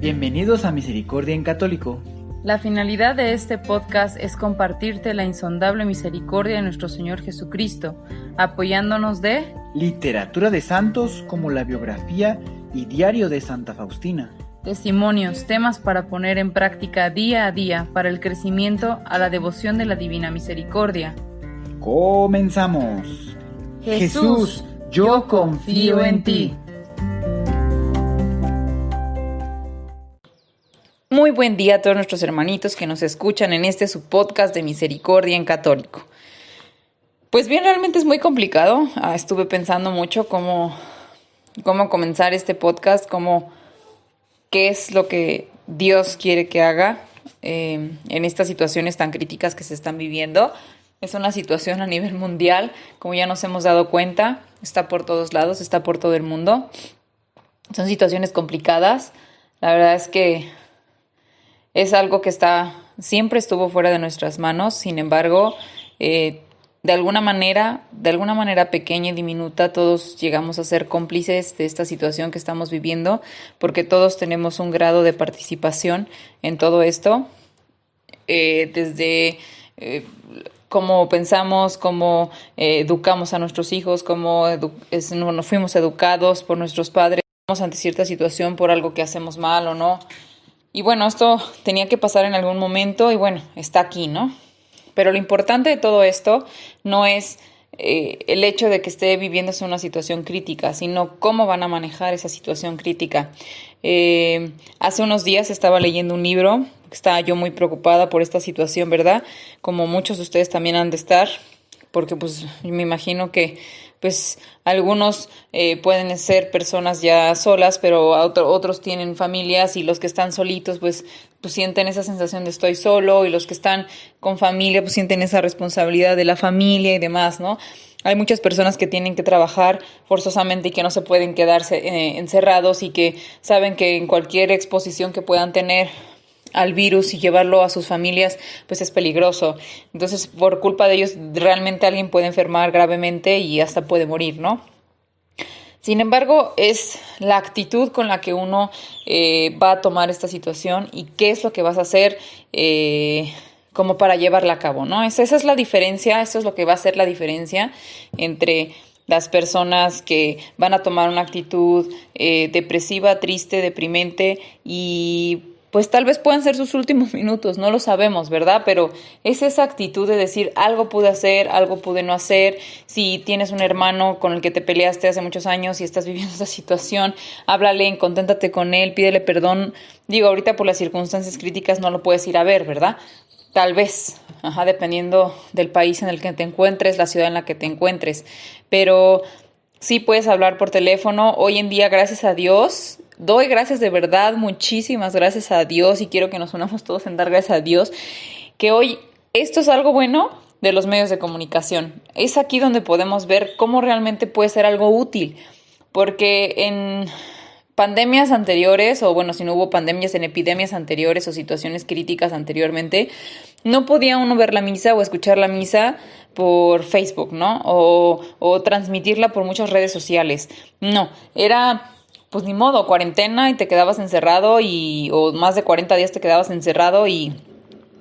Bienvenidos a Misericordia en Católico. La finalidad de este podcast es compartirte la insondable misericordia de nuestro Señor Jesucristo, apoyándonos de literatura de santos como la biografía y diario de Santa Faustina. Testimonios, temas para poner en práctica día a día para el crecimiento a la devoción de la Divina Misericordia. ¡Comenzamos! Jesús, yo confío en ti. Muy buen día a todos nuestros hermanitos que nos escuchan en este su podcast de Misericordia en Católico. Pues bien, realmente es muy complicado. Estuve pensando mucho cómo comenzar este podcast, qué es lo que Dios quiere que haga en estas situaciones tan críticas que se están viviendo. Es una situación a nivel mundial, como ya nos hemos dado cuenta, está por todos lados, está por todo el mundo. Son situaciones complicadas. La verdad es que es algo que siempre estuvo fuera de nuestras manos. Sin embargo, de alguna manera pequeña y diminuta, todos llegamos a ser cómplices de esta situación que estamos viviendo, porque todos tenemos un grado de participación en todo esto, desde cómo pensamos, cómo educamos a nuestros hijos, cómo nos fuimos educados por nuestros padres ante cierta situación por algo que hacemos mal o no. Y bueno, esto tenía que pasar en algún momento y bueno, está aquí, ¿no? Pero lo importante de todo esto no es el hecho de que esté viviéndose una situación crítica, sino cómo van a manejar esa situación crítica. Hace unos días estaba leyendo un libro, estaba yo muy preocupada por esta situación, ¿verdad? Como muchos de ustedes también han de estar, porque pues me imagino que pues algunos pueden ser personas ya solas, pero otros tienen familias y los que están solitos pues sienten esa sensación de estoy solo, y los que están con familia pues sienten esa responsabilidad de la familia y demás, ¿no? Hay muchas personas que tienen que trabajar forzosamente y que no se pueden quedarse encerrados y que saben que en cualquier exposición que puedan tener al virus y llevarlo a sus familias, pues es peligroso. Entonces, por culpa de ellos, realmente alguien puede enfermar gravemente y hasta puede morir, ¿no? Sin embargo, es la actitud con la que uno va a tomar esta situación y qué es lo que vas a hacer como para llevarla a cabo, ¿no? Esa es la diferencia, eso es lo que va a ser la diferencia entre las personas que van a tomar una actitud depresiva, triste, deprimente y pues tal vez puedan ser sus últimos minutos, no lo sabemos, ¿verdad? Pero es esa actitud de decir, algo pude hacer, algo pude no hacer. Si tienes un hermano con el que te peleaste hace muchos años y estás viviendo esa situación, háblale, conténtate con él, pídele perdón. Digo, ahorita por las circunstancias críticas no lo puedes ir a ver, ¿verdad? Tal vez, dependiendo del país en el que te encuentres, la ciudad en la que te encuentres. Pero sí puedes hablar por teléfono. Hoy en día, gracias a Dios, doy gracias de verdad, muchísimas gracias a Dios, y quiero que nos unamos todos en dar gracias a Dios, que hoy esto es algo bueno de los medios de comunicación. Es aquí donde podemos ver cómo realmente puede ser algo útil, porque en pandemias anteriores, o bueno, si no hubo pandemias, en epidemias anteriores o situaciones críticas anteriormente, no podía uno ver la misa o escuchar la misa por Facebook, ¿no? O transmitirla por muchas redes sociales. No, era pues ni modo, cuarentena y te quedabas encerrado o más de 40 días te quedabas encerrado y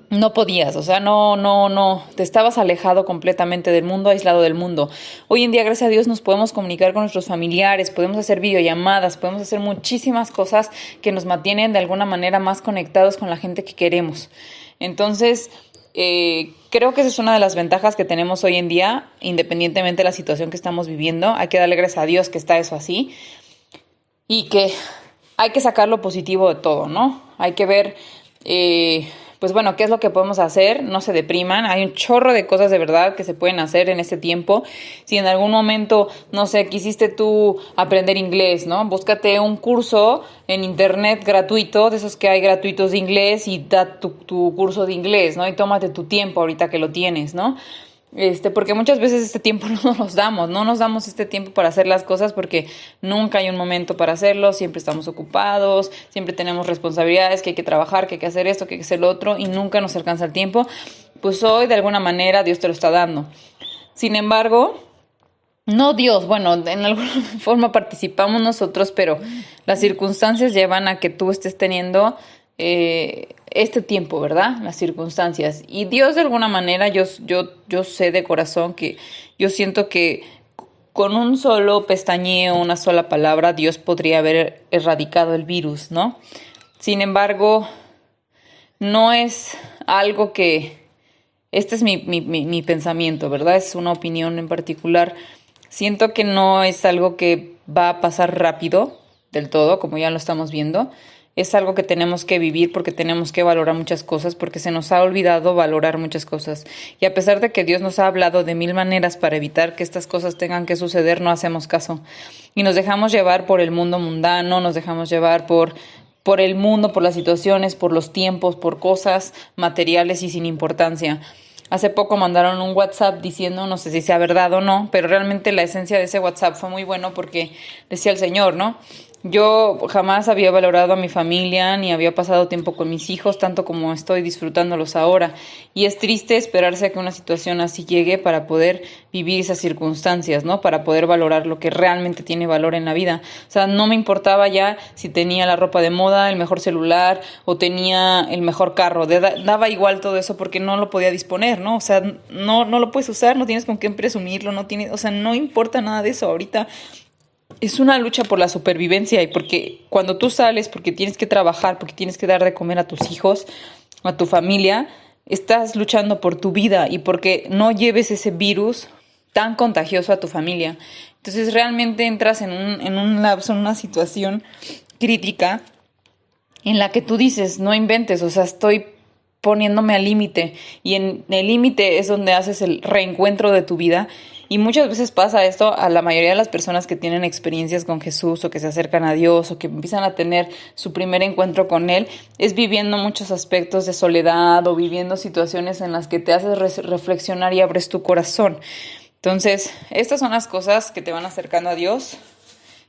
no podías, o sea, no, te estabas alejado completamente del mundo, aislado del mundo. Hoy en día, gracias a Dios, nos podemos comunicar con nuestros familiares, podemos hacer videollamadas, podemos hacer muchísimas cosas que nos mantienen de alguna manera más conectados con la gente que queremos. Entonces, creo que esa es una de las ventajas que tenemos hoy en día, independientemente de la situación que estamos viviendo. Hay que darle gracias a Dios que está eso así. Y que hay que sacar lo positivo de todo, ¿no? Hay que ver, pues bueno, qué es lo que podemos hacer. No se depriman. Hay un chorro de cosas de verdad que se pueden hacer en este tiempo. Si en algún momento, no sé, quisiste tú aprender inglés, ¿no? Búscate un curso en internet gratuito, de esos que hay gratuitos de inglés, y da tu curso de inglés, ¿no? Y tómate tu tiempo ahorita que lo tienes, ¿no? Porque muchas veces este tiempo no nos damos este tiempo para hacer las cosas porque nunca hay un momento para hacerlo, siempre estamos ocupados, siempre tenemos responsabilidades, que hay que trabajar, que hay que hacer esto, que hay que hacer lo otro, y nunca nos alcanza el tiempo. Pues hoy de alguna manera Dios te lo está dando. Sin embargo, No Dios, bueno, en alguna forma participamos nosotros, pero las circunstancias llevan a que tú estés teniendo este tiempo, ¿verdad? Las circunstancias. Y Dios de alguna manera, yo sé de corazón que yo siento que con un solo pestañeo, una sola palabra, Dios podría haber erradicado el virus, ¿no? Sin embargo, no es algo que este es mi pensamiento, ¿verdad? Es una opinión en particular. Siento que no es algo que va a pasar rápido del todo, como ya lo estamos viendo. Es algo que tenemos que vivir porque tenemos que valorar muchas cosas, porque se nos ha olvidado valorar muchas cosas. Y a pesar de que Dios nos ha hablado de mil maneras para evitar que estas cosas tengan que suceder, no hacemos caso. Y nos dejamos llevar por el mundo mundano, nos dejamos llevar por el mundo, por las situaciones, por los tiempos, por cosas materiales y sin importancia. Hace poco mandaron un WhatsApp diciendo, no sé si sea verdad o no, pero realmente la esencia de ese WhatsApp fue muy bueno porque decía el Señor, ¿no? Yo jamás había valorado a mi familia ni había pasado tiempo con mis hijos tanto como estoy disfrutándolos ahora. Y es triste esperarse a que una situación así llegue para poder vivir esas circunstancias, ¿no? Para poder valorar lo que realmente tiene valor en la vida. O sea, no me importaba ya si tenía la ropa de moda, el mejor celular o tenía el mejor carro. Daba igual todo eso porque no lo podía disponer, ¿no? O sea, no lo puedes usar, no tienes con qué presumirlo, no tienes, o sea, no importa nada de eso. Ahorita es una lucha por la supervivencia y porque cuando tú sales, porque tienes que trabajar, porque tienes que dar de comer a tus hijos, a tu familia, estás luchando por tu vida y porque no lleves ese virus tan contagioso a tu familia. Entonces realmente entras en un lapso, en una situación crítica en la que tú dices, no inventes, o sea, estoy poniéndome al límite y en el límite es donde haces el reencuentro de tu vida y muchas veces pasa esto a la mayoría de las personas que tienen experiencias con Jesús o que se acercan a Dios o que empiezan a tener su primer encuentro con Él, es viviendo muchos aspectos de soledad o viviendo situaciones en las que te haces reflexionar y abres tu corazón. Entonces, estas son las cosas que te van acercando a Dios.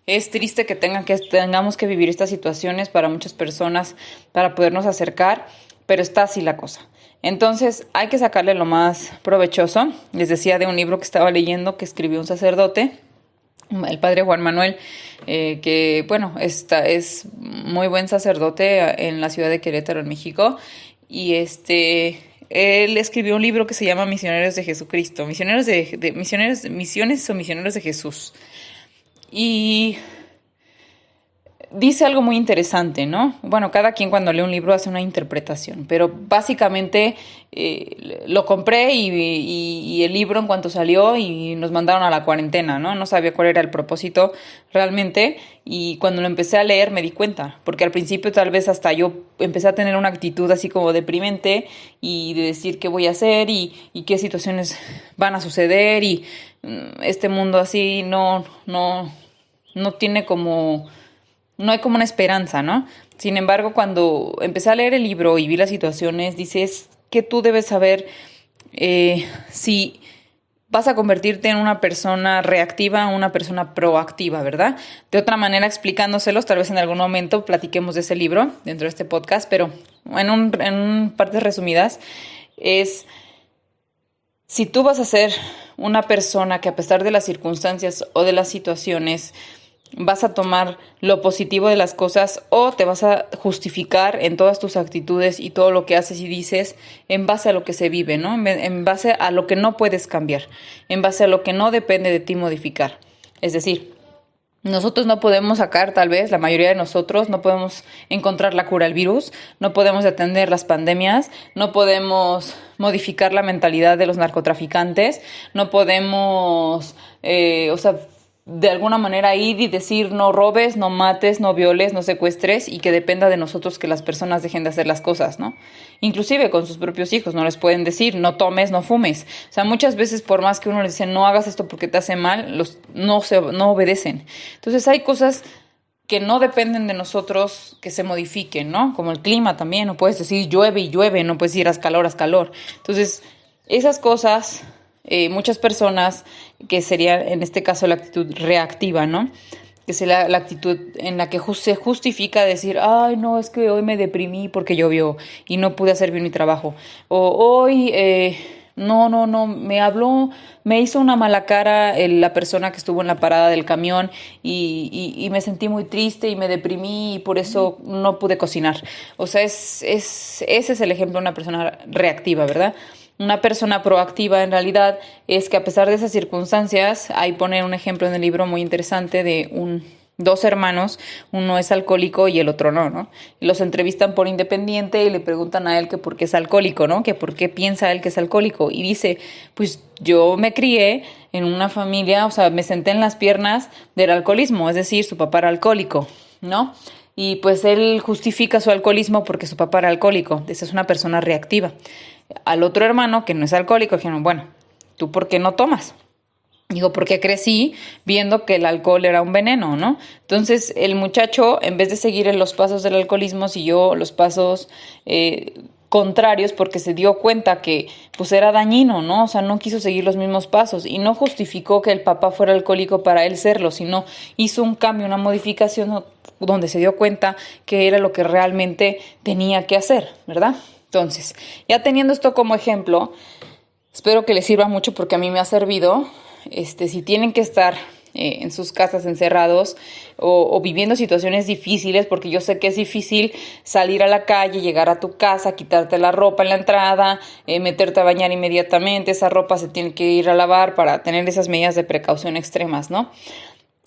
Es triste que tengamos que vivir estas situaciones para muchas personas para podernos acercar, pero está así la cosa. Entonces hay que sacarle lo más provechoso. Les decía de un libro que estaba leyendo que escribió un sacerdote, el padre Juan Manuel, que bueno, es muy buen sacerdote en la ciudad de Querétaro, en México, y él escribió un libro que se llama Misioneros de Jesucristo, misiones o misioneros de Jesús. Y dice algo muy interesante, ¿no? Bueno, cada quien cuando lee un libro hace una interpretación, pero básicamente lo compré y el libro en cuanto salió y nos mandaron a la cuarentena, ¿no? No sabía cuál era el propósito realmente y cuando lo empecé a leer me di cuenta, porque al principio tal vez hasta yo empecé a tener una actitud así como deprimente y de decir qué voy a hacer y qué situaciones van a suceder y este mundo así no tiene como no hay como una esperanza, ¿no? Sin embargo, cuando empecé a leer el libro y vi las situaciones, dices que tú debes saber si vas a convertirte en una persona reactiva o una persona proactiva, ¿verdad? De otra manera, explicándoselos, tal vez en algún momento platiquemos de ese libro dentro de este podcast, pero en partes resumidas, es si tú vas a ser una persona que a pesar de las circunstancias o de las situaciones vas a tomar lo positivo de las cosas o te vas a justificar en todas tus actitudes y todo lo que haces y dices en base a lo que se vive, ¿no? En base a lo que no puedes cambiar, en base a lo que no depende de ti modificar. Es decir, nosotros no podemos sacar, tal vez, la mayoría de nosotros, no podemos encontrar la cura al virus, no podemos detener las pandemias, no podemos modificar la mentalidad de los narcotraficantes, no podemos, de alguna manera ir y decir no robes, no mates, no violes, no secuestres y que dependa de nosotros que las personas dejen de hacer las cosas, ¿no? Inclusive con sus propios hijos no les pueden decir no tomes, no fumes. O sea, muchas veces por más que uno les dice no hagas esto porque te hace mal, no obedecen. Entonces hay cosas que no dependen de nosotros que se modifiquen, ¿no? Como el clima también, no puedes decir llueve y llueve, no puedes decir haz calor, haz calor. Entonces, esas cosas muchas personas, que sería en este caso la actitud reactiva, ¿no? Que sería la actitud en la que se justifica decir, ay, no, es que hoy me deprimí porque llovió y no pude hacer bien mi trabajo. O hoy No, me habló, me hizo una mala cara la persona que estuvo en la parada del camión y me sentí muy triste y me deprimí y por eso no pude cocinar. O sea, ese es el ejemplo de una persona reactiva, ¿verdad? Una persona proactiva en realidad es que a pesar de esas circunstancias, ahí pone un ejemplo en el libro muy interesante de dos hermanos, uno es alcohólico y el otro no. Y los entrevistan por independiente y le preguntan a él que por qué es alcohólico, ¿no? Que por qué piensa él que es alcohólico. Y dice, pues yo me crié en una familia, o sea, me senté en las piernas del alcoholismo, es decir, su papá era alcohólico, ¿no? Y pues él justifica su alcoholismo porque su papá era alcohólico. Esa es una persona reactiva. Al otro hermano, que no es alcohólico, dijeron, bueno, ¿tú por qué no tomas? Digo, porque crecí viendo que el alcohol era un veneno, ¿no? Entonces, el muchacho, en vez de seguir en los pasos del alcoholismo, siguió los pasos contrarios porque se dio cuenta que pues era dañino, ¿no? O sea, no quiso seguir los mismos pasos y no justificó que el papá fuera alcohólico para él serlo, sino hizo un cambio, una modificación donde se dio cuenta que era lo que realmente tenía que hacer, ¿verdad? Entonces, ya teniendo esto como ejemplo, espero que les sirva mucho porque a mí me ha servido. Si tienen que estar en sus casas encerrados o viviendo situaciones difíciles, porque yo sé que es difícil salir a la calle, llegar a tu casa, quitarte la ropa en la entrada, meterte a bañar inmediatamente, esa ropa se tiene que ir a lavar para tener esas medidas de precaución extremas, ¿no?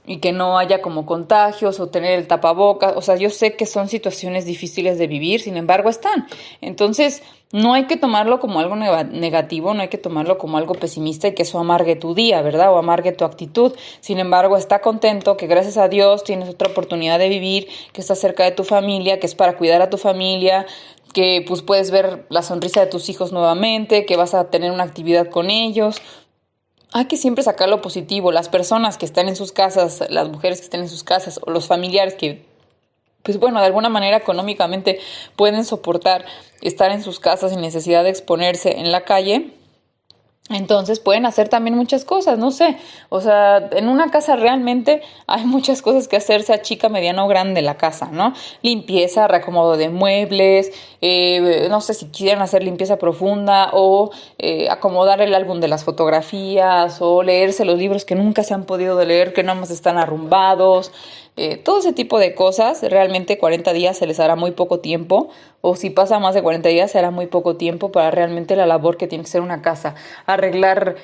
Y que no haya como contagios o tener el tapabocas. O sea, yo sé que son situaciones difíciles de vivir, sin embargo están. Entonces, no hay que tomarlo como algo negativo, no hay que tomarlo como algo pesimista y que eso amargue tu día, ¿verdad? O amargue tu actitud. Sin embargo, está contento que gracias a Dios tienes otra oportunidad de vivir, que estás cerca de tu familia, que es para cuidar a tu familia, que pues puedes ver la sonrisa de tus hijos nuevamente, que vas a tener una actividad con ellos. Hay que siempre sacar lo positivo. Las personas que están en sus casas, las mujeres que están en sus casas o los familiares que, pues bueno, de alguna manera económicamente pueden soportar estar en sus casas sin necesidad de exponerse en la calle, entonces pueden hacer también muchas cosas, no sé, o sea, en una casa realmente hay muchas cosas que hacer, sea chica, mediana o grande la casa, ¿no? Limpieza, reacomodo de muebles, no sé si quieren hacer limpieza profunda o acomodar el álbum de las fotografías o leerse los libros que nunca se han podido leer, que nada más están arrumbados. Todo ese tipo de cosas, realmente 40 días se les hará muy poco tiempo, o si pasa más de 40 días será muy poco tiempo para realmente la labor que tiene que ser una casa. Arreglar,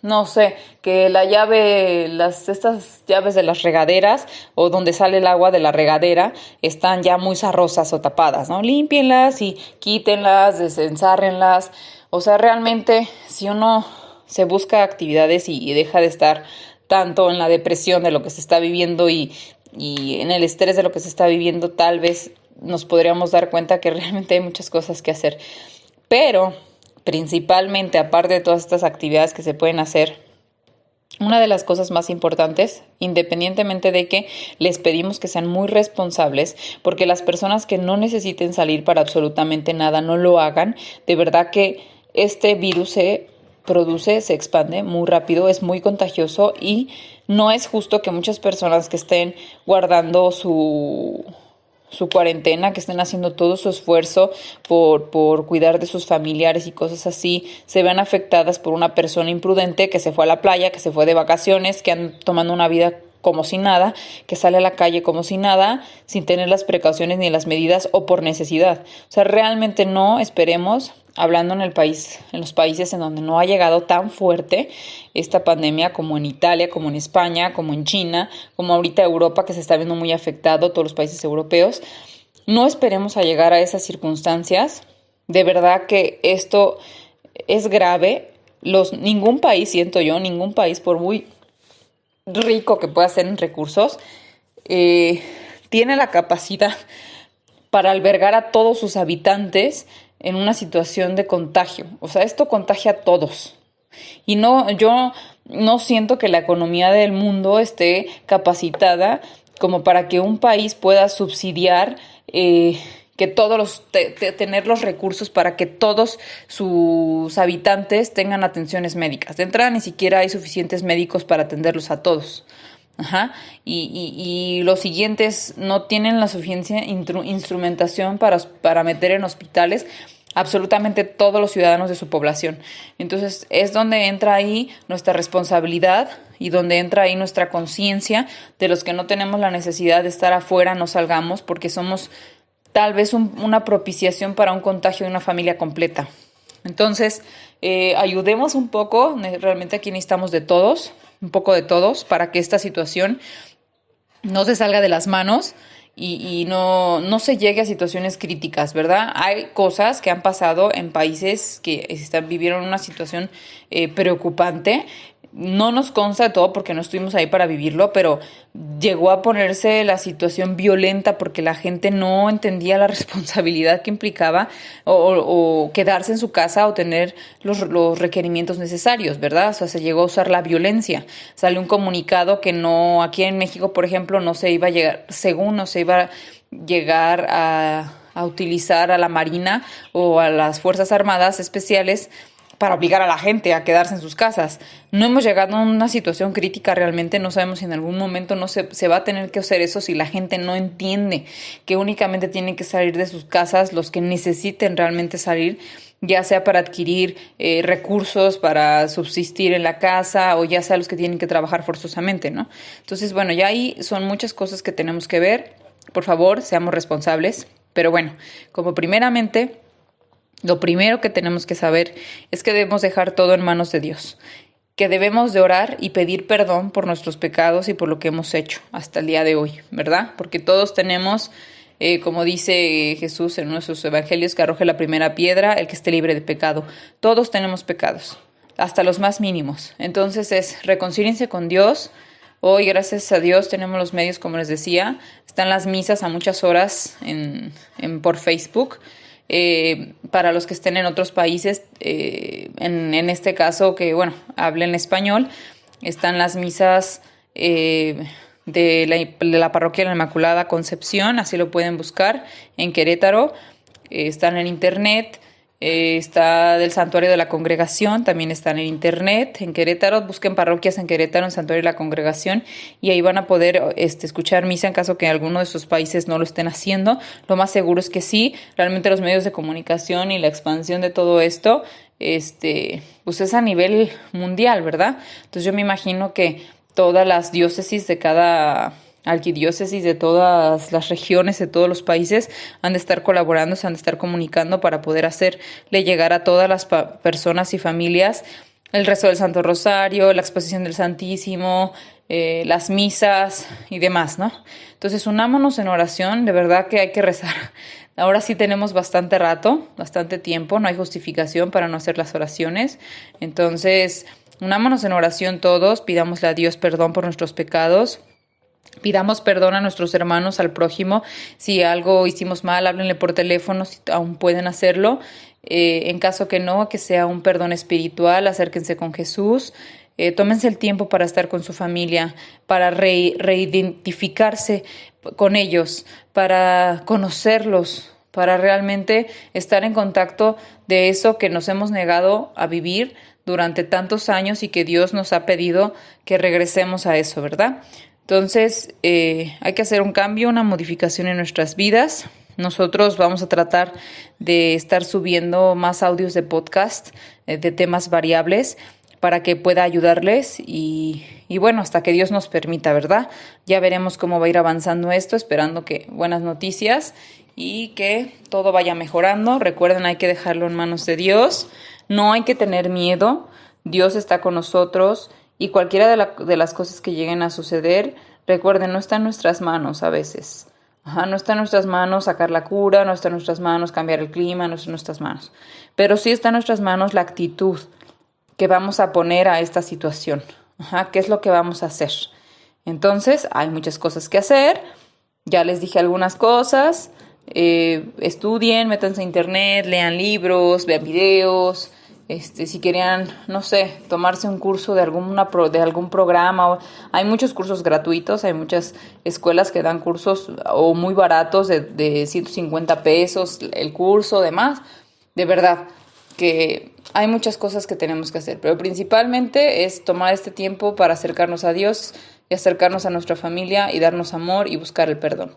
no sé, que la llave, estas llaves de las regaderas o donde sale el agua de la regadera están ya muy zarrosas o tapadas, ¿no? Límpienlas y quítenlas, desensárrenlas. O sea, realmente si uno se busca actividades y deja de estar tanto en la depresión de lo que se está viviendo y en el estrés de lo que se está viviendo, tal vez nos podríamos dar cuenta que realmente hay muchas cosas que hacer. Pero principalmente, aparte de todas estas actividades que se pueden hacer, una de las cosas más importantes, independientemente de que les pedimos que sean muy responsables, porque las personas que no necesiten salir para absolutamente nada no lo hagan, de verdad que este virus se expande muy rápido, es muy contagioso y no es justo que muchas personas que estén guardando su cuarentena, que estén haciendo todo su esfuerzo por cuidar de sus familiares y cosas así, se vean afectadas por una persona imprudente que se fue a la playa, que se fue de vacaciones, que anda tomando una vida como si nada, que sale a la calle como si nada, sin tener las precauciones ni las medidas o por necesidad. O sea, realmente no esperemos, hablando en los países en donde no ha llegado tan fuerte esta pandemia como en Italia, como en España, como en China, como ahorita Europa que se está viendo muy afectado, todos los países europeos. No esperemos a llegar a esas circunstancias. De verdad que esto es grave. Ningún país, siento yo, ningún país, por muy rico que pueda ser en recursos, tiene la capacidad para albergar a todos sus habitantes en una situación de contagio. O sea, esto contagia a todos. Y yo no siento que la economía del mundo esté capacitada como para que un país pueda subsidiar que tener los recursos para que todos sus habitantes tengan atenciones médicas. De entrada, ni siquiera hay suficientes médicos para atenderlos a todos. Ajá. Y los siguientes no tienen la suficiente instrumentación para meter en hospitales absolutamente todos los ciudadanos de su población. Entonces es donde entra ahí nuestra responsabilidad y donde entra ahí nuestra conciencia de los que no tenemos la necesidad de estar afuera, no salgamos porque somos tal vez una propiciación para un contagio de una familia completa. Entonces, ayudemos un poco, realmente aquí necesitamos de todos, un poco de todos, para que esta situación no se salga de las manos y no se llegue a situaciones críticas, ¿verdad? Hay cosas que han pasado en países que vivieron una situación preocupante. No nos consta de todo porque no estuvimos ahí para vivirlo, pero llegó a ponerse la situación violenta porque la gente no entendía la responsabilidad que implicaba o quedarse en su casa o tener los requerimientos necesarios, ¿verdad? O sea, se llegó a usar la violencia. Salió un comunicado que no, aquí en México, por ejemplo, no se iba a llegar, según no se iba a llegar a utilizar a la Marina o a las Fuerzas Armadas Especiales para obligar a la gente a quedarse en sus casas. No hemos llegado a una situación crítica realmente, no sabemos si en algún momento no se va a tener que hacer eso si la gente no entiende que únicamente tienen que salir de sus casas los que necesiten realmente salir, ya sea para adquirir recursos, para subsistir en la casa o ya sea los que tienen que trabajar forzosamente, ¿no? Entonces, bueno, ya ahí son muchas cosas que tenemos que ver. Por favor, seamos responsables. Pero bueno, como primeramente, lo primero que tenemos que saber es que debemos dejar todo en manos de Dios, que debemos de orar y pedir perdón por nuestros pecados y por lo que hemos hecho hasta el día de hoy, ¿verdad? Porque todos tenemos, como dice Jesús en nuestros evangelios, que arroje la primera piedra el que esté libre de pecado. Todos tenemos pecados, hasta los más mínimos. Entonces reconcíliense con Dios. Hoy, gracias a Dios, tenemos los medios, como les decía. Están las misas a muchas horas por Facebook. Para los que estén en otros países, en este caso que, bueno, hablen español, están las misas de la Parroquia de la Inmaculada Concepción, así lo pueden buscar en Querétaro, están en internet. Está del Santuario de la Congregación, también están en internet, en Querétaro, busquen parroquias en Querétaro, en Santuario de la Congregación, y ahí van a poder escuchar misa en caso que alguno de sus países no lo estén haciendo. Lo más seguro es que sí, realmente los medios de comunicación y la expansión de todo esto, pues es a nivel mundial, ¿verdad? Entonces yo me imagino que todas las diócesis de cada arquidiócesis de todas las regiones, de todos los países, han de estar colaborando, se han de estar comunicando para poder hacerle llegar a todas las personas y familias el rezo del Santo Rosario, la exposición del Santísimo, las misas y demás, ¿no? Entonces, unámonos en oración, de verdad que hay que rezar. Ahora sí tenemos bastante rato, bastante tiempo, no hay justificación para no hacer las oraciones. Entonces, unámonos en oración todos, pidámosle a Dios perdón por nuestros pecados. Pidamos perdón a nuestros hermanos, al prójimo. Si algo hicimos mal, háblenle por teléfono, si aún pueden hacerlo. En caso que no, que sea un perdón espiritual, acérquense con Jesús. Tómense el tiempo para estar con su familia, para reidentificarse con ellos, para conocerlos, para realmente estar en contacto de eso que nos hemos negado a vivir durante tantos años y que Dios nos ha pedido que regresemos a eso, ¿verdad? Entonces, hay que hacer un cambio, una modificación en nuestras vidas. Nosotros vamos a tratar de estar subiendo más audios de podcast de temas variables para que pueda ayudarles y bueno, hasta que Dios nos permita, ¿verdad? Ya veremos cómo va a ir avanzando esto, esperando que buenas noticias y que todo vaya mejorando. Recuerden, hay que dejarlo en manos de Dios. No hay que tener miedo. Dios está con nosotros. Y cualquiera de las cosas que lleguen a suceder, recuerden, no está en nuestras manos a veces. No está en nuestras manos sacar la cura, no está en nuestras manos cambiar el clima, no está en nuestras manos. Pero sí está en nuestras manos la actitud que vamos a poner a esta situación. ¿Qué es lo que vamos a hacer? Entonces, hay muchas cosas que hacer. Ya les dije algunas cosas. Estudien, métanse a internet, lean libros, vean videos. Si querían, no sé, tomarse un curso de algún programa. Hay muchos cursos gratuitos, hay muchas escuelas que dan cursos o muy baratos de 150 pesos el curso, demás. De verdad que hay muchas cosas que tenemos que hacer, pero principalmente es tomar este tiempo para acercarnos a Dios y acercarnos a nuestra familia y darnos amor y buscar el perdón.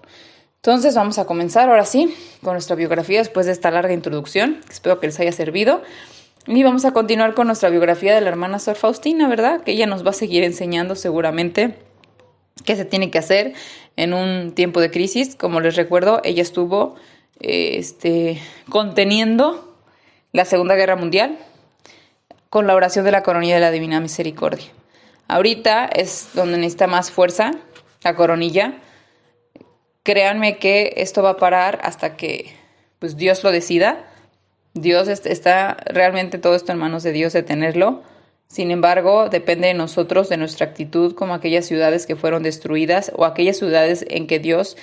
Entonces vamos a comenzar ahora sí con nuestra biografía después de esta larga introducción. Espero que les haya servido. Y vamos a continuar con nuestra biografía de la hermana Sor Faustina, ¿verdad? Que ella nos va a seguir enseñando seguramente qué se tiene que hacer en un tiempo de crisis. Como les recuerdo, ella estuvo conteniendo la Segunda Guerra Mundial con la oración de la Coronilla de la Divina Misericordia. Ahorita es donde necesita más fuerza la coronilla. Créanme que esto va a parar hasta que pues, Dios lo decida. Dios está realmente todo esto en manos de Dios de tenerlo. Sin embargo, depende de nosotros, de nuestra actitud, como aquellas ciudades que fueron destruidas o aquellas ciudades en que Dios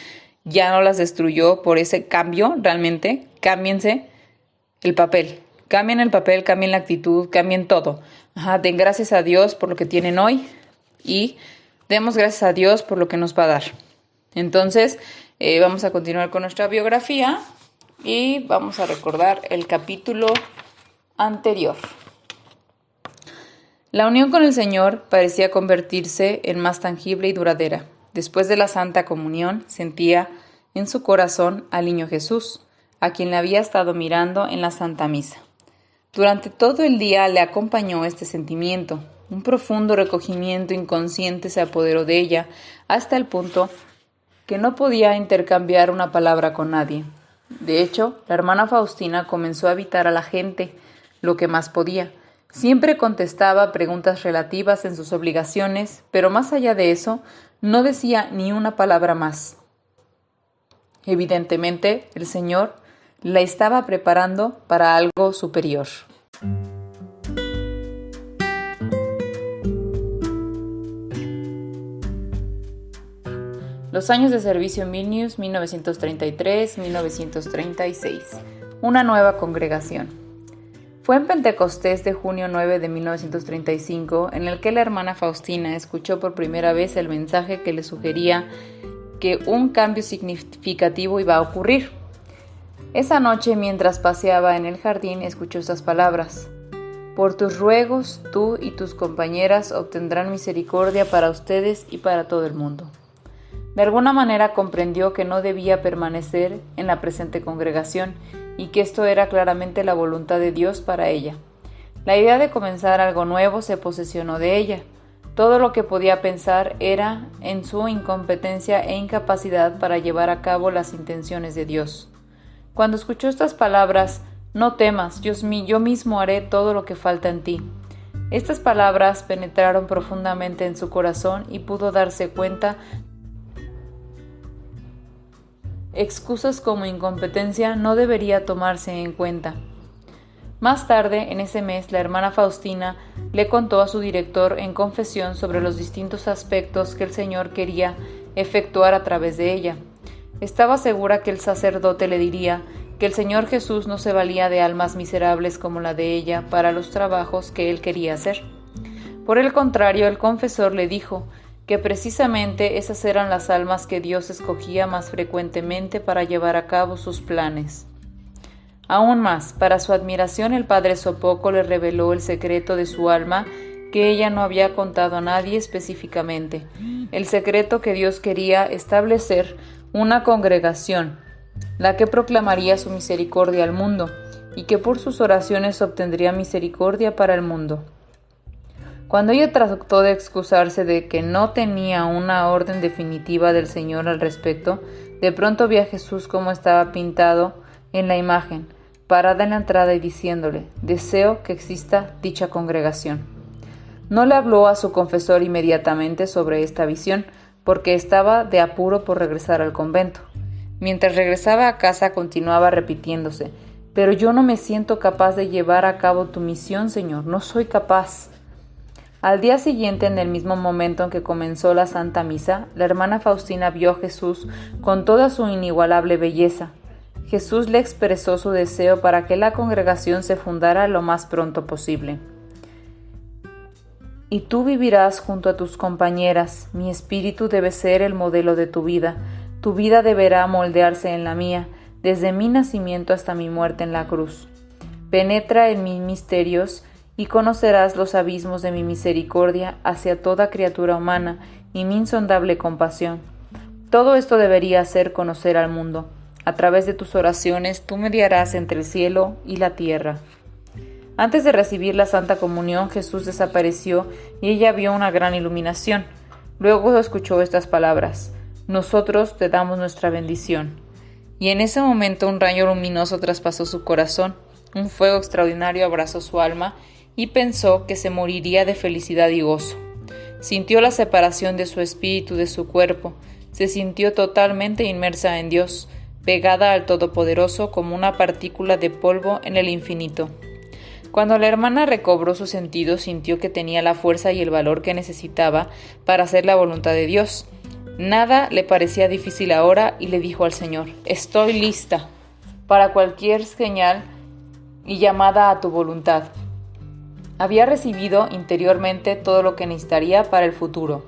ya no las destruyó por ese cambio. Realmente, cámbiense el papel. Cambien el papel, cambien la actitud, cambien todo. Den gracias a Dios por lo que tienen hoy y demos gracias a Dios por lo que nos va a dar. Entonces, vamos a continuar con nuestra biografía y vamos a recordar el capítulo anterior. La unión con el Señor parecía convertirse en más tangible y duradera. Después de la Santa Comunión, sentía en su corazón al niño Jesús, a quien le había estado mirando en la Santa Misa. Durante todo el día le acompañó este sentimiento. Un profundo recogimiento inconsciente se apoderó de ella, hasta el punto que no podía intercambiar una palabra con nadie. De hecho, la hermana Faustina comenzó a evitar a la gente lo que más podía. Siempre contestaba preguntas relativas en sus obligaciones, pero más allá de eso, no decía ni una palabra más. Evidentemente, el Señor la estaba preparando para algo superior. Los años de servicio en Vilnius, 1933-1936. Una nueva congregación. Fue en Pentecostés de junio 9 de 1935 en el que la hermana Faustina escuchó por primera vez el mensaje que le sugería que un cambio significativo iba a ocurrir. Esa noche, mientras paseaba en el jardín, escuchó estas palabras: «Por tus ruegos, tú y tus compañeras obtendrán misericordia para ustedes y para todo el mundo». De alguna manera comprendió que no debía permanecer en la presente congregación y que esto era claramente la voluntad de Dios para ella. La idea de comenzar algo nuevo se posesionó de ella. Todo lo que podía pensar era en su incompetencia e incapacidad para llevar a cabo las intenciones de Dios. Cuando escuchó estas palabras, «No temas, yo mismo haré todo lo que falta en ti», estas palabras penetraron profundamente en su corazón y pudo darse cuenta. Excusas como incompetencia no debería tomarse en cuenta. Más tarde, en ese mes, la hermana Faustina le contó a su director en confesión sobre los distintos aspectos que el Señor quería efectuar a través de ella. Estaba segura que el sacerdote le diría que el Señor Jesús no se valía de almas miserables como la de ella para los trabajos que él quería hacer. Por el contrario, el confesor le dijo que precisamente esas eran las almas que Dios escogía más frecuentemente para llevar a cabo sus planes. Aún más, para su admiración, el padre Sopoco le reveló el secreto de su alma que ella no había contado a nadie específicamente, el secreto que Dios quería establecer una congregación, la que proclamaría su misericordia al mundo, y que por sus oraciones obtendría misericordia para el mundo. Cuando ella trató de excusarse de que no tenía una orden definitiva del Señor al respecto, de pronto vio a Jesús como estaba pintado en la imagen, parada en la entrada y diciéndole: «Deseo que exista dicha congregación». No le habló a su confesor inmediatamente sobre esta visión, porque estaba de apuro por regresar al convento. Mientras regresaba a casa continuaba repitiéndose: «Pero yo no me siento capaz de llevar a cabo tu misión, Señor, no soy capaz». Al día siguiente, en el mismo momento en que comenzó la Santa Misa, la hermana Faustina vio a Jesús con toda su inigualable belleza. Jesús le expresó su deseo para que la congregación se fundara lo más pronto posible. «Y tú vivirás junto a tus compañeras. Mi espíritu debe ser el modelo de tu vida. Tu vida deberá moldearse en la mía, desde mi nacimiento hasta mi muerte en la cruz. Penetra en mis misterios y conocerás los abismos de mi misericordia hacia toda criatura humana y mi insondable compasión. Todo esto debería hacer conocer al mundo. A través de tus oraciones tú mediarás entre el cielo y la tierra. Antes de recibir la Santa Comunión, Jesús desapareció y ella vio una gran iluminación. Luego escuchó estas palabras: nosotros te damos nuestra bendición. Y en ese momento un rayo luminoso traspasó su corazón, un fuego extraordinario abrazó su alma y pensó que se moriría de felicidad y gozo. Sintió la separación de su espíritu de su cuerpo, se sintió totalmente inmersa en Dios, pegada al Todopoderoso como una partícula de polvo en el infinito. Cuando la hermana recobró sus sentidos, sintió que tenía la fuerza y el valor que necesitaba para hacer la voluntad de Dios. Nada le parecía difícil ahora y le dijo al Señor: estoy lista para cualquier señal y llamada a tu voluntad. Había recibido interiormente todo lo que necesitaría para el futuro.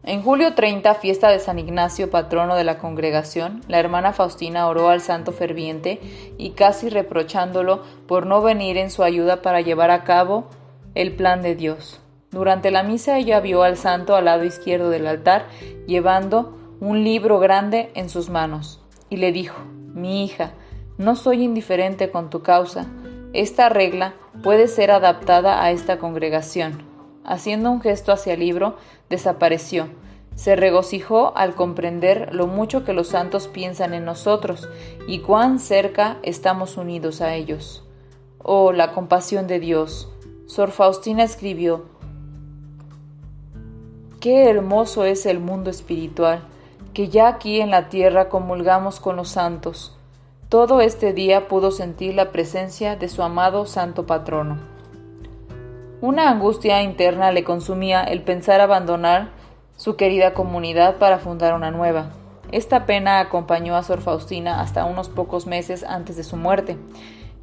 En julio 30, fiesta de San Ignacio, patrono de la congregación, la hermana Faustina oró al santo ferviente y casi reprochándolo por no venir en su ayuda para llevar a cabo el plan de Dios. Durante la misa ella vio al santo al lado izquierdo del altar llevando un libro grande en sus manos y le dijo: mi hija, no soy indiferente con tu causa. Esta regla puede ser adaptada a esta congregación. Haciendo un gesto hacia el libro, desapareció. Se regocijó al comprender lo mucho que los santos piensan en nosotros y cuán cerca estamos unidos a ellos. Oh, la compasión de Dios. Sor Faustina escribió: qué hermoso es el mundo espiritual, que ya aquí en la tierra comulgamos con los santos. Todo este día pudo sentir la presencia de su amado santo patrono. Una angustia interna le consumía el pensar abandonar su querida comunidad para fundar una nueva. Esta pena acompañó a Sor Faustina hasta unos pocos meses antes de su muerte.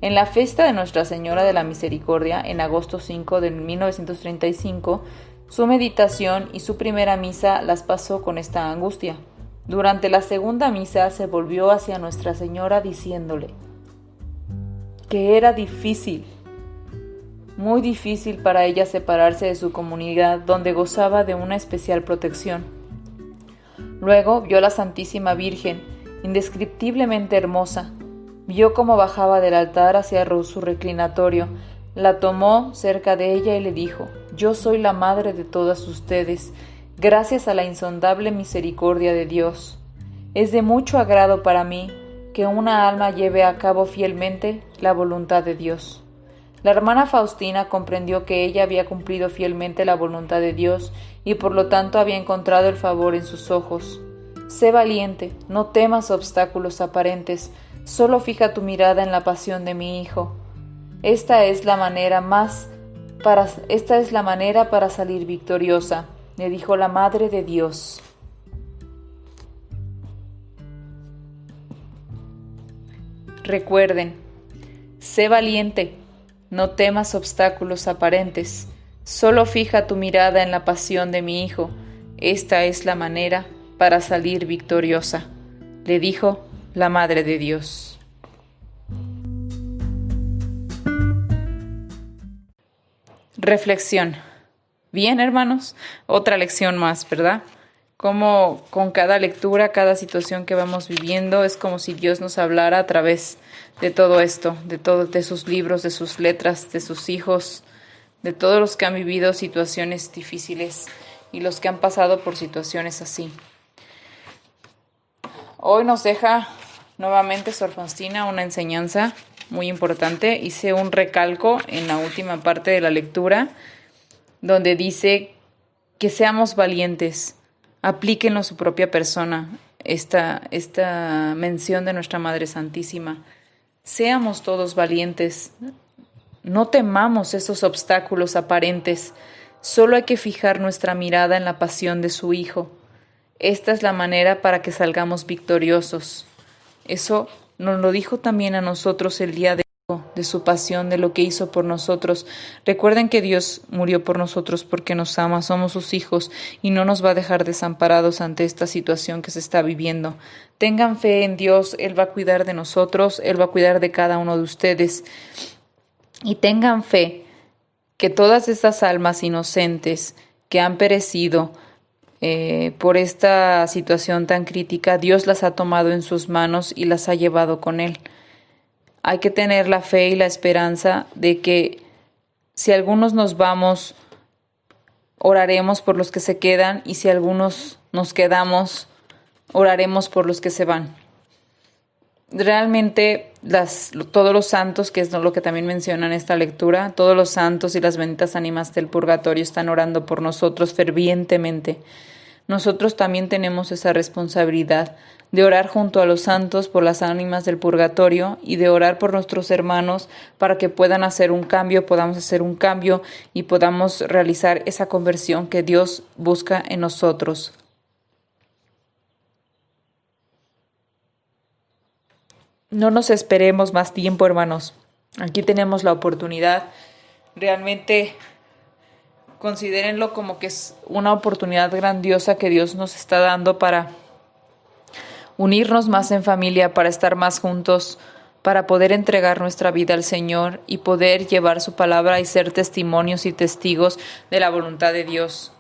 En la fiesta de Nuestra Señora de la Misericordia, en agosto 5 de 1935, su meditación y su primera misa las pasó con esta angustia. Durante la segunda misa se volvió hacia Nuestra Señora diciéndole que era difícil, muy difícil para ella separarse de su comunidad donde gozaba de una especial protección. Luego vio a la Santísima Virgen, indescriptiblemente hermosa. Vio cómo bajaba del altar hacia su reclinatorio, la tomó cerca de ella y le dijo: yo soy la madre de todas ustedes, gracias a la insondable misericordia de Dios. Es de mucho agrado para mí que una alma lleve a cabo fielmente la voluntad de Dios. La hermana Faustina comprendió que ella había cumplido fielmente la voluntad de Dios y por lo tanto había encontrado el favor en sus ojos. Sé valiente, no temas obstáculos aparentes, solo fija tu mirada en la pasión de mi Hijo. Esta es la manera para salir victoriosa, le dijo la Madre de Dios. Recuerden, sé valiente, no temas obstáculos aparentes, solo fija tu mirada en la pasión de mi Hijo. Esta es la manera para salir victoriosa, le dijo la Madre de Dios. Reflexión. Bien, hermanos, otra lección más, ¿verdad? Como con cada lectura, cada situación que vamos viviendo, es como si Dios nos hablara a través de todo esto, de sus libros, de sus letras, de sus hijos, de todos los que han vivido situaciones difíciles y los que han pasado por situaciones así. Hoy nos deja nuevamente Sor Faustina una enseñanza muy importante. Hice un recalco en la última parte de la lectura, donde dice que seamos valientes, aplíquenlo a su propia persona, esta mención de nuestra Madre Santísima. Seamos todos valientes, no temamos esos obstáculos aparentes, solo hay que fijar nuestra mirada en la pasión de su Hijo. Esta es la manera para que salgamos victoriosos. Eso nos lo dijo también a nosotros el día de su pasión, de lo que hizo por nosotros. Recuerden que Dios murió por nosotros porque nos ama, somos sus hijos y no nos va a dejar desamparados ante esta situación que se está viviendo. Tengan fe en Dios, Él va a cuidar de nosotros, Él va a cuidar de cada uno de ustedes. Y tengan fe que todas estas almas inocentes que han perecido por esta situación tan crítica, Dios las ha tomado en sus manos y las ha llevado con Él. Hay que tener la fe y la esperanza de que si algunos nos vamos, oraremos por los que se quedan, y si algunos nos quedamos, oraremos por los que se van. Realmente todos los santos, que es lo que también menciona en esta lectura, todos los santos y las benditas ánimas del purgatorio están orando por nosotros fervientemente. Nosotros también tenemos esa responsabilidad de orar junto a los santos por las ánimas del purgatorio y de orar por nuestros hermanos para que puedan hacer un cambio, podamos hacer un cambio y podamos realizar esa conversión que Dios busca en nosotros. No nos esperemos más tiempo, hermanos. Aquí tenemos la oportunidad. Realmente considérenlo como que es una oportunidad grandiosa que Dios nos está dando para unirnos más en familia, para estar más juntos, para poder entregar nuestra vida al Señor y poder llevar su palabra y ser testimonios y testigos de la voluntad de Dios.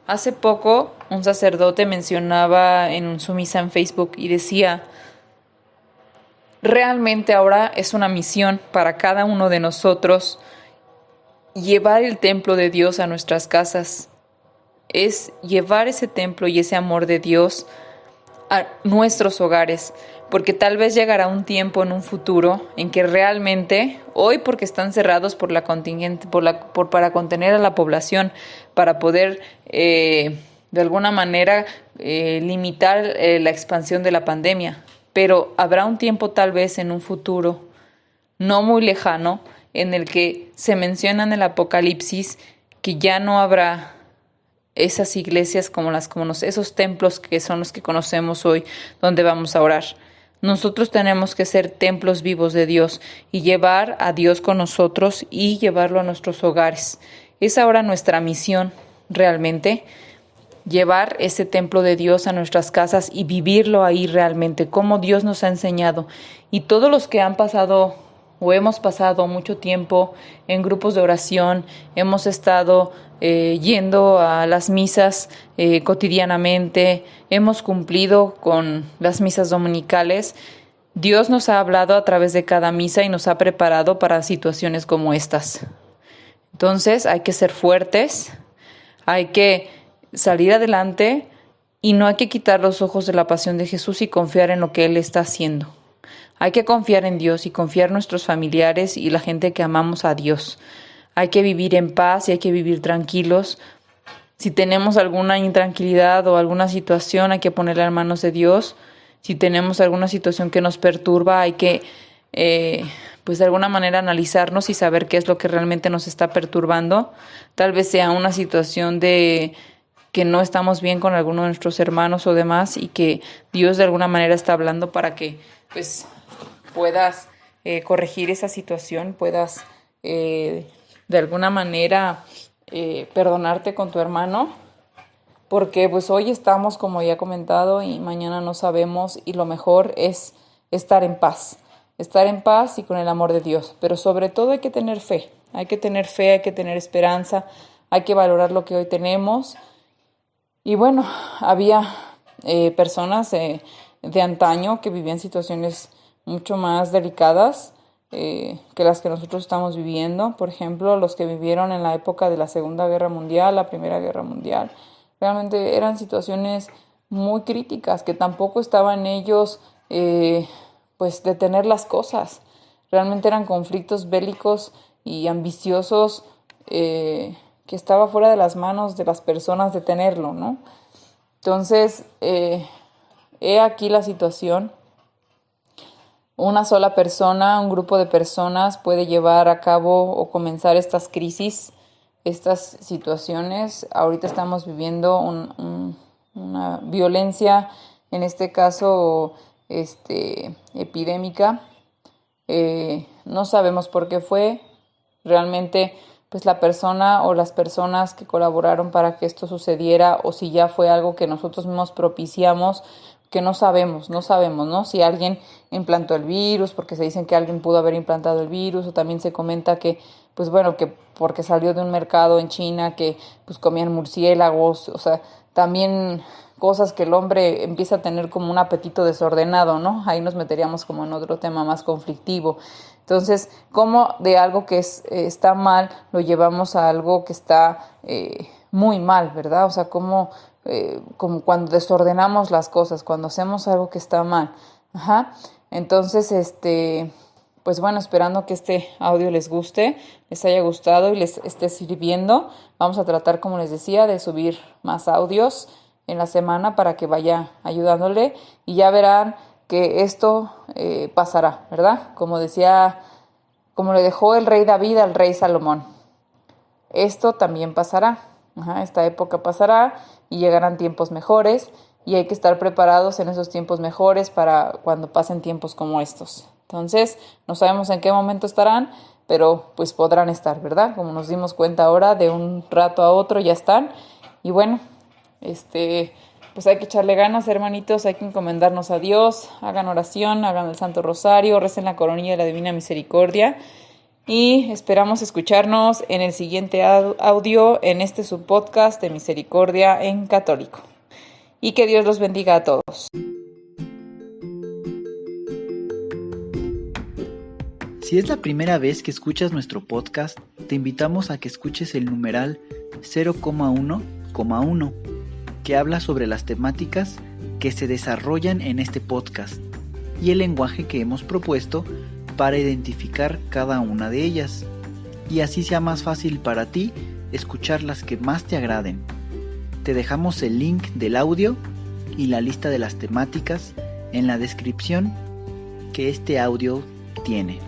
Hace poco un sacerdote mencionaba en su misa en Facebook y decía: realmente ahora es una misión para cada uno de nosotros llevar el templo de Dios a nuestras casas. Es llevar ese templo y ese amor de Dios a nuestros hogares, porque tal vez llegará un tiempo en un futuro en que realmente, hoy porque están cerrados por la contingente, para contener a la población, para poder de alguna manera limitar la expansión de la pandemia. Pero habrá un tiempo tal vez en un futuro no muy lejano en el que se menciona en el Apocalipsis que ya no habrá esas iglesias esos templos que son los que conocemos hoy, donde vamos a orar. Nosotros tenemos que ser templos vivos de Dios y llevar a Dios con nosotros y llevarlo a nuestros hogares. Es ahora nuestra misión realmente llevar ese templo de Dios a nuestras casas y vivirlo ahí realmente, como Dios nos ha enseñado. Y todos los que han pasado o hemos pasado mucho tiempo en grupos de oración, hemos estado yendo a las misas cotidianamente, hemos cumplido con las misas dominicales. Dios nos ha hablado a través de cada misa y nos ha preparado para situaciones como estas. Entonces hay que ser fuertes, hay que salir adelante y no hay que quitar los ojos de la pasión de Jesús y confiar en lo que Él está haciendo. Hay que confiar en Dios y confiar en nuestros familiares y la gente que amamos a Dios. Hay que vivir en paz y hay que vivir tranquilos. Si tenemos alguna intranquilidad o alguna situación, hay que ponerla en manos de Dios. Si tenemos alguna situación que nos perturba, hay que pues de alguna manera analizarnos y saber qué es lo que realmente nos está perturbando. Tal vez sea una situación de que no estamos bien con alguno de nuestros hermanos o demás y que Dios de alguna manera está hablando para que pues puedas corregir esa situación, puedas de alguna manera perdonarte con tu hermano, porque pues hoy estamos, como ya he comentado, y mañana no sabemos, y lo mejor es estar en paz y con el amor de Dios. Pero sobre todo hay que tener fe, hay que tener esperanza, hay que valorar lo que hoy tenemos. Y bueno, había personas de antaño que vivían situaciones mucho más delicadas que las que nosotros estamos viviendo. Por ejemplo, los que vivieron en la época de la Segunda Guerra Mundial, la Primera Guerra Mundial. Realmente eran situaciones muy críticas que tampoco estaban ellos pues detener las cosas. Realmente eran conflictos bélicos y ambiciosos que estaba fuera de las manos de las personas detenerlo, ¿no? Entonces, he aquí la situación. Una sola persona, un grupo de personas puede llevar a cabo o comenzar estas crisis, estas situaciones. Ahorita estamos viviendo una violencia, en este caso epidémica. No sabemos por qué fue. Realmente pues la persona o las personas que colaboraron para que esto sucediera, o si ya fue algo que nosotros mismos propiciamos, que no sabemos, ¿no? Si alguien implantó el virus, porque se dicen que alguien pudo haber implantado el virus, o también se comenta que, pues bueno, que porque salió de un mercado en China que pues comían murciélagos, o sea, también cosas que el hombre empieza a tener como un apetito desordenado, ¿no? Ahí nos meteríamos como en otro tema más conflictivo. Entonces, cómo de algo que está mal lo llevamos a algo que está muy mal, ¿verdad? O sea, como cuando desordenamos las cosas, cuando hacemos algo que está mal. Ajá. Entonces, pues bueno, esperando que este audio les guste, les haya gustado y les esté sirviendo. Vamos a tratar, como les decía, de subir más audios en la semana para que vaya ayudándole y ya verán que esto pasará, ¿verdad? Como decía, como le dejó el rey David al rey Salomón. Esto también pasará. Ajá, esta época pasará y llegarán tiempos mejores y hay que estar preparados en esos tiempos mejores para cuando pasen tiempos como estos. Entonces, no sabemos en qué momento estarán, pero pues podrán estar, ¿verdad? Como nos dimos cuenta ahora, de un rato a otro ya están. Y bueno, pues hay que echarle ganas, hermanitos, hay que encomendarnos a Dios, hagan oración, hagan el Santo Rosario, recen la coronilla de la Divina Misericordia y esperamos escucharnos en el siguiente audio en su podcast de Misericordia en Católico. Y que Dios los bendiga a todos. Si es la primera vez que escuchas nuestro podcast, te invitamos a que escuches el numeral 0,1,1, que habla sobre las temáticas que se desarrollan en este podcast y el lenguaje que hemos propuesto para identificar cada una de ellas, y así sea más fácil para ti escuchar las que más te agraden. Te dejamos el link del audio y la lista de las temáticas en la descripción que este audio tiene.